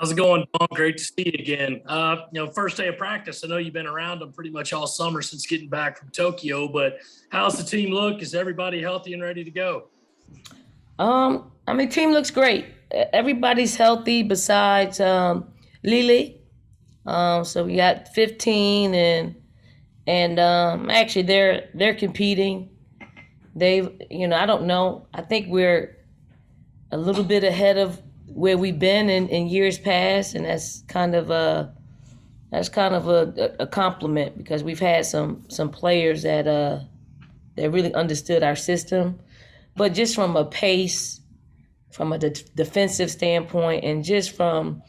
How's it going, Don? Great to see you again. First day of practice. I know you've been around them pretty much all summer since getting back from Tokyo, but how's the team look? Is everybody healthy and ready to go? Team looks great. Everybody's healthy besides Lily. So we got 15 and actually they're competing. I don't know. I think we're a little bit ahead of where we've been in years past, and that's kind of a compliment because we've had some players that really understood our system, but just from a pace, from a defensive standpoint, and just from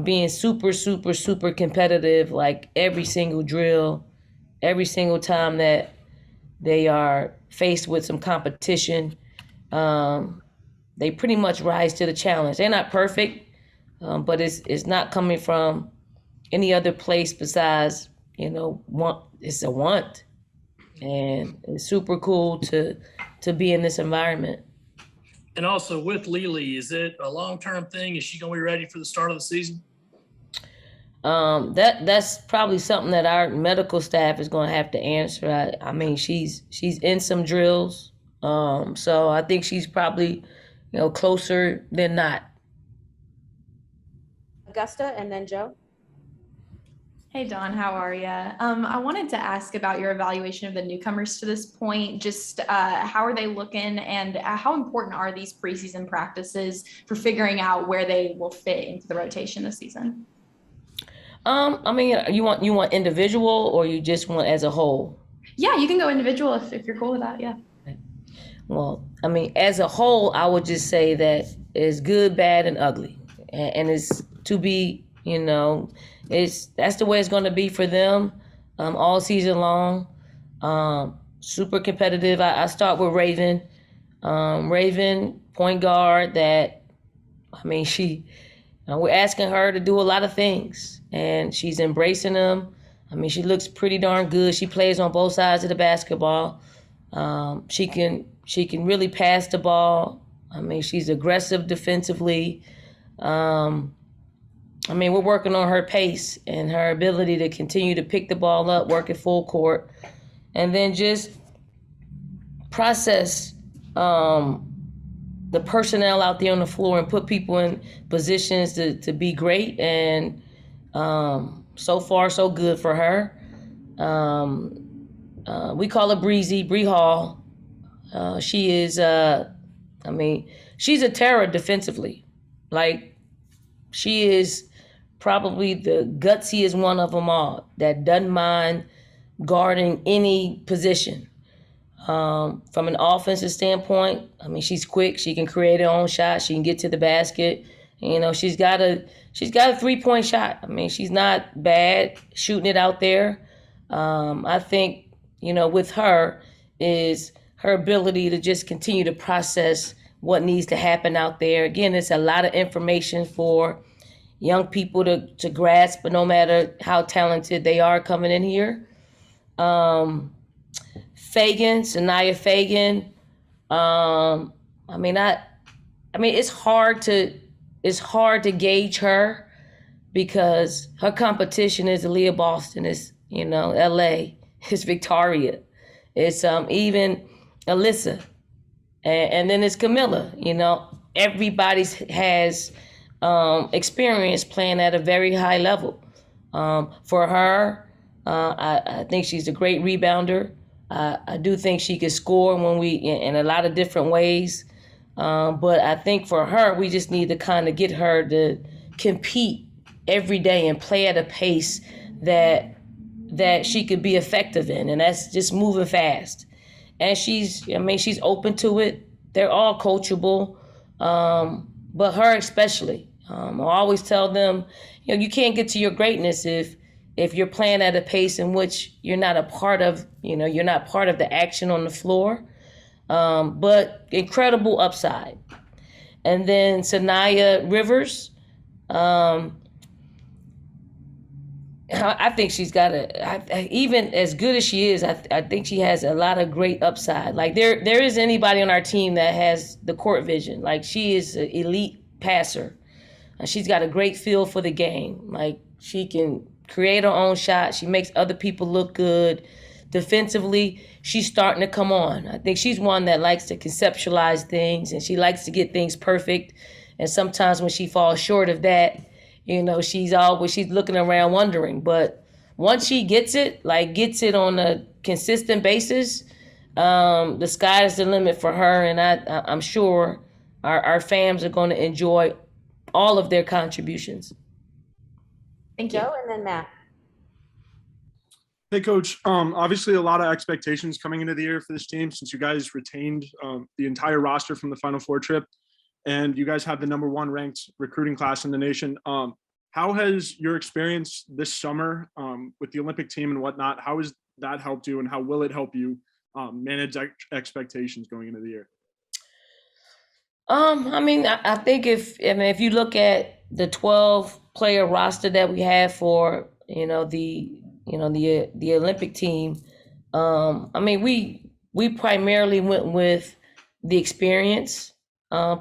being super, super, super competitive, like every single drill, every single time that they are faced with some competition, they pretty much rise to the challenge. They're not perfect, but it's not coming from any other place besides, want. It's a want, and it's super cool to be in this environment. And also with Lily, is it a long-term thing? Is she going to be ready for the start of the season? That's probably something that our medical staff is going to have to answer. I mean, she's in some drills, so I think she's probably closer than not. Augusta and then Joe. Hey, Dawn, how are you? I wanted to ask about your evaluation of the newcomers to this point. Just how are they looking, and how important are these preseason practices for figuring out where they will fit into the rotation this season? You want individual, or you just want as a whole? Yeah, you can go individual if you're cool with that. Yeah. Well, as a whole, I would just say that it's good, bad, and ugly, and it's to be, that's the way it's going to be for them all season long. Super competitive. I start with Raven. Raven, point guard. We're asking her to do a lot of things, and she's embracing them. She looks pretty darn good. She plays on both sides of the basketball. She can really pass the ball. She's aggressive defensively. We're working on her pace and her ability to continue to pick the ball up, work at full court, and then just process the personnel out there on the floor and put people in positions to be great. And so far, so good for her. We call her Breezy, Bree Hall. She is, she's a terror defensively. Like, she is probably the gutsiest one of them all that doesn't mind guarding any position. From an offensive standpoint, she's quick. She can create her own shot. She can get to the basket. She's got a 3-point shot. She's not bad shooting it out there. I think, with her is her ability to just continue to process what needs to happen out there. Again, it's a lot of information for young people to grasp, but no matter how talented they are coming in here. Sanaya Fagan. It's hard to gauge her because her competition is Aaliyah Boston, is LA, it's Victoria, it's even Alyssa, and then it's Camilla. Everybody has experience playing at a very high level. For her, I think she's a great rebounder. I do think she could score in a lot of different ways. But I think for her, we just need to kind of get her to compete every day and play at a pace that she could be effective in, and that's just moving fast. And she's open to it. They're all coachable, but her especially. I always tell them, you can't get to your greatness if you're playing at a pace in which you're not a part of, you're not part of the action on the floor. But incredible upside. And then Sanaya Rivers, I think she's got even as good as she is, I think she has a lot of great upside. Like there is anybody on our team that has the court vision. Like, she is an elite passer. She's got a great feel for the game. Like, she can create her own shot. She makes other people look good. Defensively, she's starting to come on. I think she's one that likes to conceptualize things, and she likes to get things perfect. And sometimes when she falls short of that, she's looking around wondering. But once she gets it on a consistent basis, the sky is the limit for her. And I'm sure our fans are going to enjoy all of their contributions. Thank you. Joe, and then Matt. Hey, Coach. Obviously, a lot of expectations coming into the year for this team since you guys retained the entire roster from the Final Four trip, and you guys have the #1 ranked recruiting class in the nation. How has your experience this summer with the Olympic team and whatnot, how has that helped you, and how will it help you manage expectations going into the year? I think if you look at the 12-player roster that we have for the Olympic team, we primarily went with the experience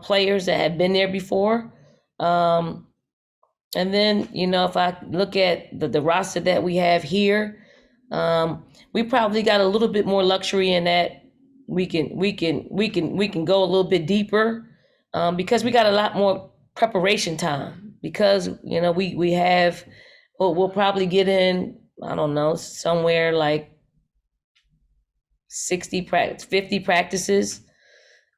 players that have been there before. And then, if I look at the roster that we have here, we probably got a little bit more luxury in that we can go a little bit deeper because we got a lot more preparation time because, we'll probably get in, I don't know, somewhere like 50 practices.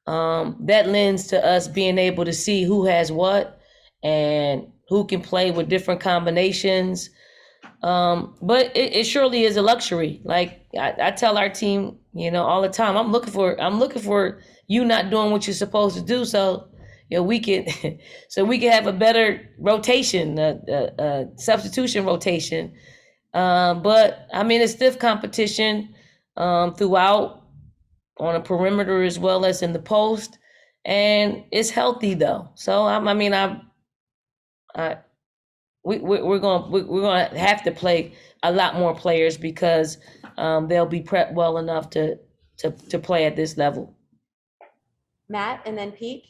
That lends to us being able to see who has what and who can play with different combinations. But it surely is a luxury. Like I tell our team, all the time, I'm looking for you not doing what you're supposed to do. So, we can have a better rotation, substitution rotation. But it's stiff competition throughout on a perimeter as well as in the post, and it's healthy though. So we're gonna have to play a lot more players because they'll be prepped well enough to play at this level. Matt, and then Pete.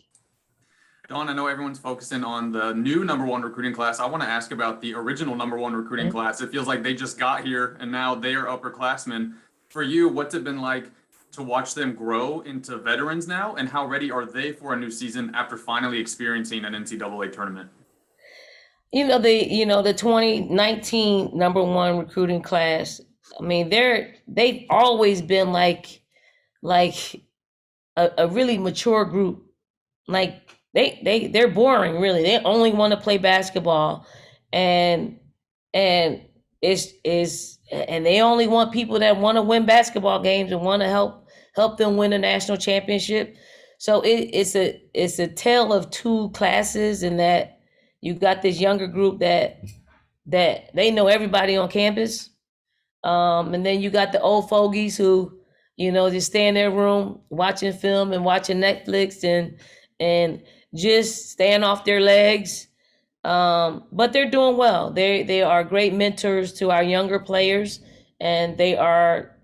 Dawn, I know everyone's focusing on the new #1 recruiting class. I want to ask about the original #1 recruiting class. It feels like they just got here and now they are upperclassmen. For you, what's it been like to watch them grow into veterans now, and how ready are they for a new season after finally experiencing an NCAA tournament? The 2019 #1 recruiting class. They've always been like a really mature group. Like they're boring, really. They only want to play basketball, and they only want people that want to win basketball games and want to help them win a national championship. So it's a tale of two classes, in that you got this younger group that they know everybody on campus, and then you got the old fogies who just stay in their room watching film and watching Netflix and just staying off their legs. But they're doing well. They are great mentors to our younger players, and they are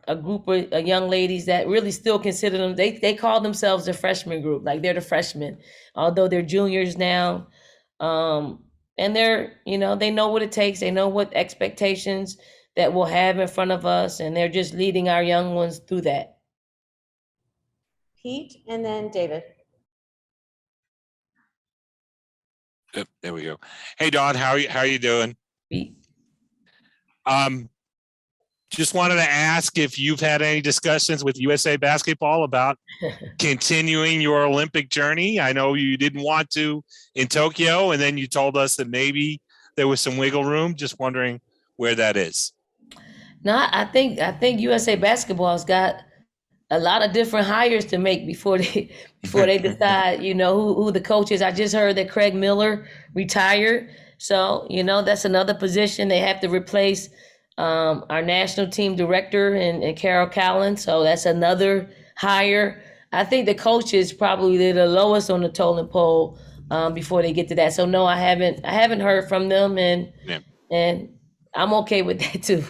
a group of young ladies that really still consider them. They call themselves a freshman group, like they're the freshmen, although they're juniors now. And they're they know what it takes. They know what expectations that we'll have in front of us, and they're just leading our young ones through that. Pete, and then David. Yep, there we go. Hey, Dawn, how are you doing? Pete. Just wanted to ask if you've had any discussions with USA Basketball about continuing your Olympic journey. I know you didn't want to in Tokyo, and then you told us that maybe there was some wiggle room. Just wondering where that is. No, I think USA Basketball's got a lot of different hires to make before they decide, who the coach is. I just heard that Craig Miller retired. So, that's another position they have to replace our national team director and Carol Callan. So that's another hire. I think the coaches probably they're the lowest on the totem pole before they get to that. So no, I haven't heard from them, and I'm okay with that too.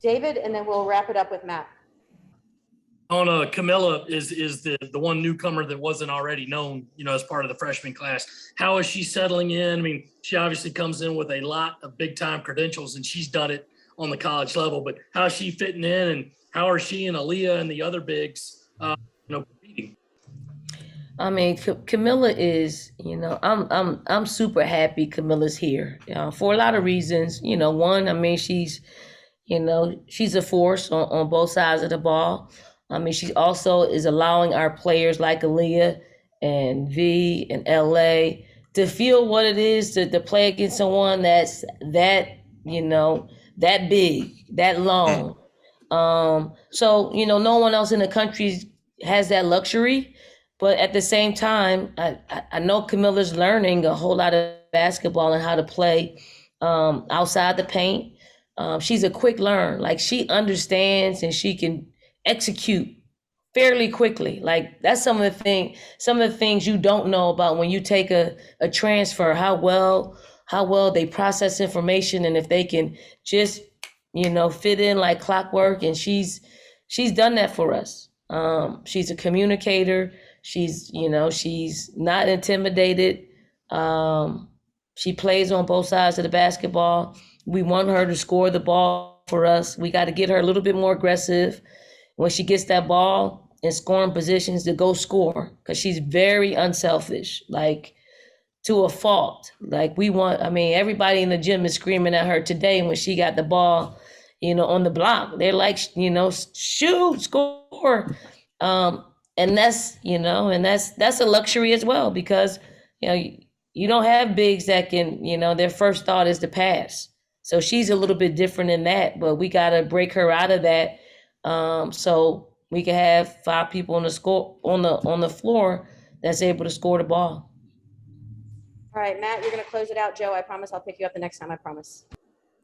David, and then we'll wrap it up with Matt. on Camilla is the one newcomer that wasn't already known, as part of the freshman class. How is she settling in? I mean, she obviously comes in with a lot of big time credentials, and she's done it on the college level. But how is she fitting in, and how are she and Aaliyah and the other bigs, competing? I mean, Camilla is, I'm super happy Camilla's here, for a lot of reasons. One, I mean, she's a force on both sides of the ball. I mean, she also is allowing our players like Aaliyah and V and LA to feel what it is to play against someone that's that big, that long. So, no one else in the country has that luxury. But at the same time, I know Camilla's learning a whole lot of basketball and how to play outside the paint. She's a quick learn. Like, she understands and she can execute fairly quickly. Like, that's some of the things you don't know about when you take a transfer, how well they process information, and if they can just, fit in like clockwork. And she's done that for us. She's a communicator. She's not intimidated. She plays on both sides of the basketball. We want her to score the ball for us. We got to get her a little bit more aggressive when she gets that ball in scoring positions to go score, because she's very unselfish, like to a fault. Like, everybody in the gym is screaming at her today when she got the ball, on the block. They're like, shoot, score. And that's, that's a luxury as well, because, you don't have bigs that can, their first thought is to pass. So she's a little bit different in that, but we got to break her out of that. So we can have 5 people on the floor that's able to score the ball. All right, Matt, you're going to close it out. Joe, I promise I'll pick you up the next time. I promise.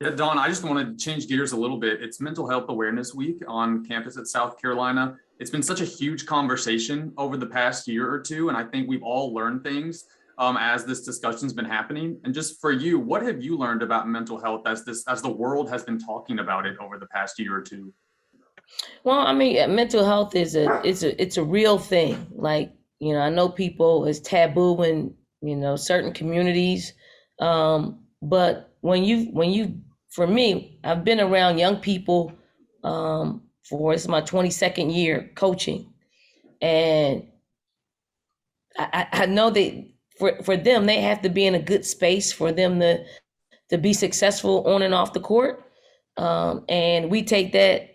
Yeah, Dawn, I just want to change gears a little bit. It's Mental Health Awareness Week on campus at South Carolina. It's been such a huge conversation over the past year or two, and I think we've all learned things as this discussion's been happening. And just for you, what have you learned about mental health as the world has been talking about it over the past year or two? Well, I mean, mental health is it's a real thing. Like, I know people, it's taboo in, certain communities. But for me, I've been around young people, it's my 22nd year coaching. And I know that for them, they have to be in a good space for them to be successful on and off the court. And we take that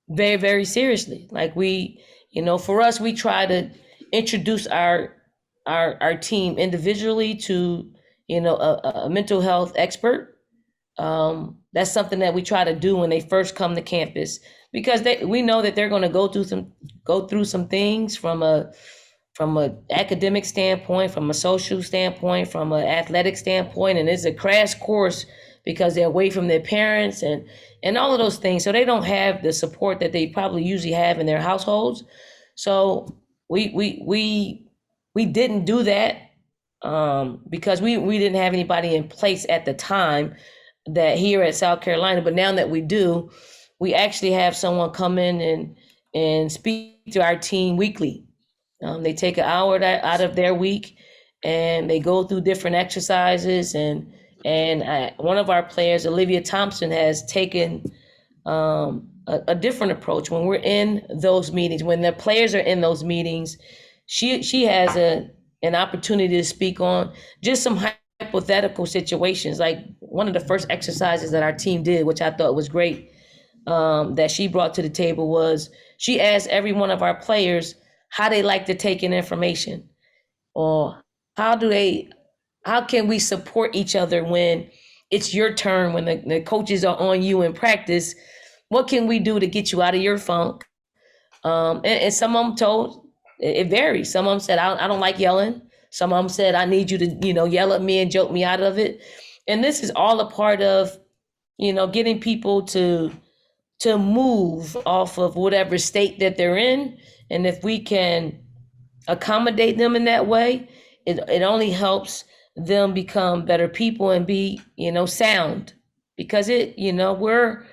very, very seriously. Like, for us, we try to introduce our team individually to, a mental health expert. That's something that we try to do when they first come to campus, because we know that they're going to go through some things from a academic standpoint, from a social standpoint, from an athletic standpoint, and it's a crash course because they're away from their parents and all of those things. So they don't have the support that they probably usually have in their households. So we didn't do that because we didn't have anybody in place at the time that here at South Carolina. But now that we do, we actually have someone come in and speak to our team weekly. They take an hour out of their week and they go through different exercises. And one of our players, Olivia Thompson, has taken a different approach. When we're in those meetings, when the players are in those meetings, she has an opportunity to speak on just some hypothetical situations. Like, one of the first exercises that our team did, which I thought was great, that she brought to the table, was she asked every one of our players how they like to take in information, or how can we support each other when it's your turn, when the coaches are on you in practice. What can we do to get you out of your funk? And some of them told, it varies. Some of them said, I don't like yelling. Some of them said, I need you to, yell at me and joke me out of it. And this is all a part of, getting people to move off of whatever state that they're in. And if we can accommodate them in that way, it only helps them become better people and be, sound, because we're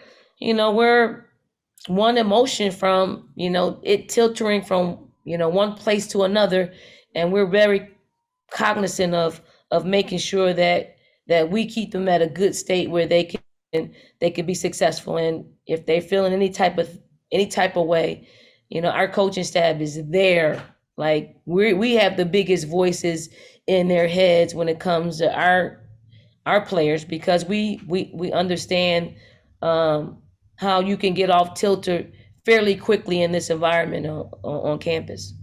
one emotion from, it tilting from, one place to another. And we're very cognizant of making sure that we keep them at a good state where they can be successful. And if they're feeling any type of way, our coaching staff is there. Like we have the biggest voices in their heads when it comes to our players, because we understand how you can get off tilter fairly quickly in this environment on campus.